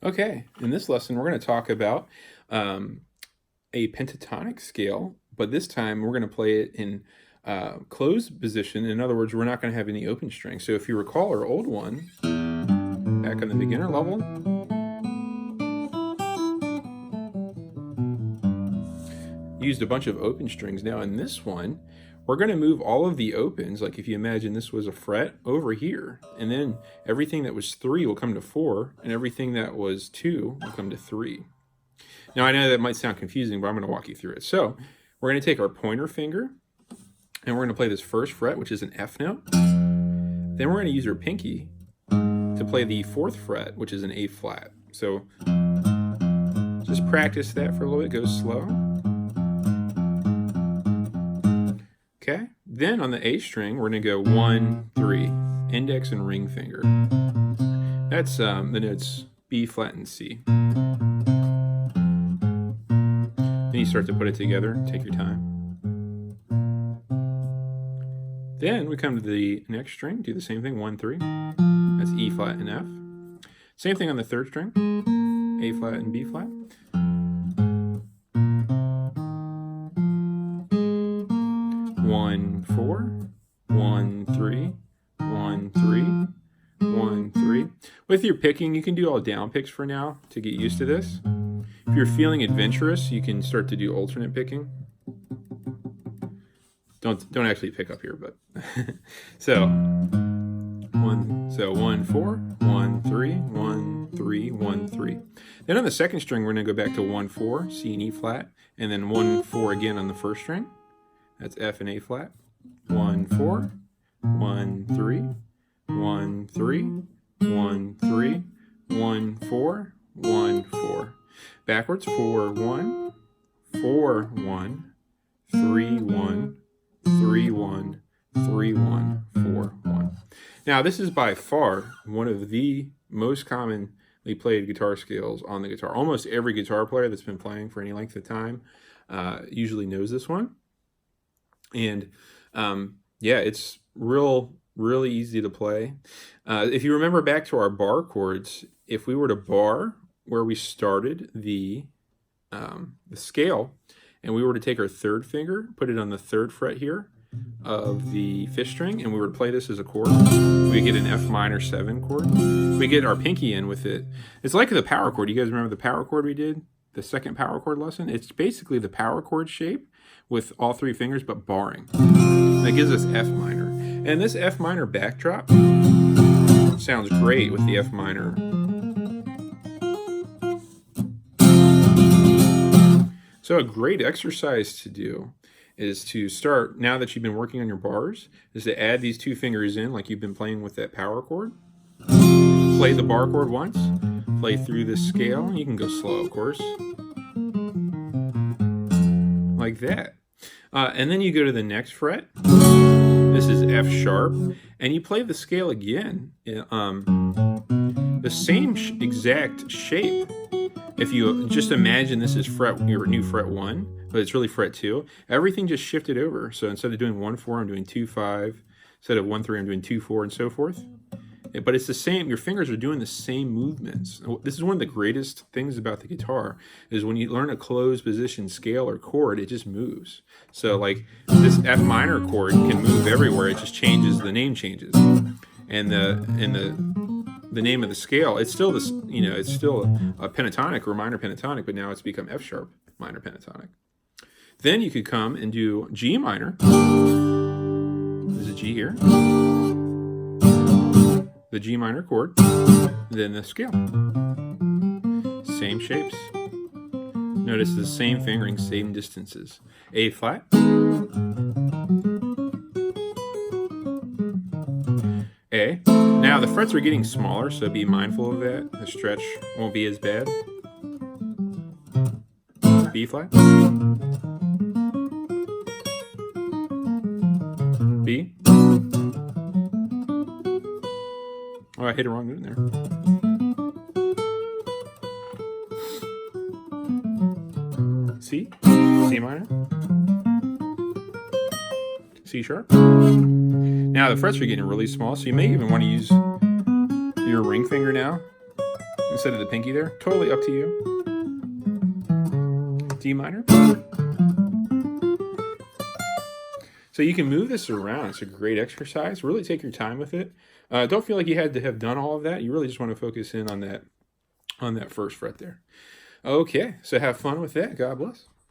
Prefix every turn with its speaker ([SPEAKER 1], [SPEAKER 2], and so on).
[SPEAKER 1] Okay, in this lesson, we're going to talk about a pentatonic scale, but this time we're going to play it in closed position. In other words, we're not going to have any open strings. So if you recall our old one, back on the beginner level, used a bunch of open strings. Now in this one, we're going to move all of the opens, like if you imagine this was a fret, over here. And then everything that was 3 will come to 4, and everything that was 2 will come to 3. Now I know that might sound confusing, but I'm going to walk you through it. So we're going to take our pointer finger, and we're going to play this first fret, which is an F note. Then we're going to use our pinky to play the 4th fret, which is an A flat. So just practice that for a little bit. Go slow. Okay, then on the A string, we're going to go 1, 3, index and ring finger. That's the notes B flat and C. Then you start to put it together, take your time. Then we come to the next string, do the same thing, 1, 3. That's E flat and F. Same thing on the 3rd string, A flat and B flat. 1, 4, 1, 3, 1, 3, 1, 3. With your picking, you can do all down picks for now to get used to this. If you're feeling adventurous, you can start to do alternate picking. Don't actually pick up here, but so 1, 4, 1, 3, 1, 3, 1, 3. Then on the 2nd string, we're going to go back to 1, 4, C and E flat, and then 1, 4 again on the 1st string. That's F and A flat. 1, 4, 1, 3, 1, 3, 1, 3, 1, 4, 1, 4. Backwards, 4, 1, 4, 1, 3, 1, 3, 1, 3, 1, 4, 1. Now, this is by far one of the most commonly played guitar scales on the guitar. Almost every guitar player that's been playing for any length of time usually knows this one. And yeah, it's really easy to play. If you remember back to our bar chords, if we were to bar where we started the scale, and we were to take our 3rd finger, put it on the 3rd fret here of the 5th string, and we were to play this as a chord, we get an F minor 7 chord. We get our pinky in with it. It's like the power chord. You guys remember the power chord we did? The 2nd power chord lesson? It's basically the power chord shape with all 3 fingers, but barring. That gives us F minor. And this F minor backdrop sounds great with the F minor. So a great exercise to do is to start, now that you've been working on your bars, is to add these 2 fingers in like you've been playing with that power chord. Play the bar chord once, play through the scale. You can go slow, of course. Like that. And then you go to the next fret. This is F sharp, and you play the scale again. The same exact shape. If you just imagine this is your new fret 1, but it's really fret 2, everything just shifted over. So instead of doing 1, 4, I'm doing 2, 5. Instead of 1, 3, I'm doing 2, 4, and so forth. But it's the same, your fingers are doing the same movements. This is one of the greatest things about the guitar, is when you learn a closed position scale or chord, it just moves. So like this F minor chord can move everywhere, it just changes, the name changes. And the name of the scale, it's still this, it's still a pentatonic or minor pentatonic, but now it's become F sharp minor pentatonic. Then you could come and do G minor. There's a G here. The G minor chord, then the scale. Same shapes. Notice the same fingering, same distances. A flat. A. Now the frets are getting smaller, so be mindful of that. The stretch won't be as bad. B flat. B. Oh, I hit a wrong note in there. C, C minor, C sharp. Now the frets are getting really small, so you may even want to use your ring finger now instead of the pinky there. Totally up to you. D minor. So you can move this around. It's a great exercise. Really take your time with it. Don't feel like you had to have done all of that. You really just want to focus in on that first fret there. Okay, so have fun with that. God bless.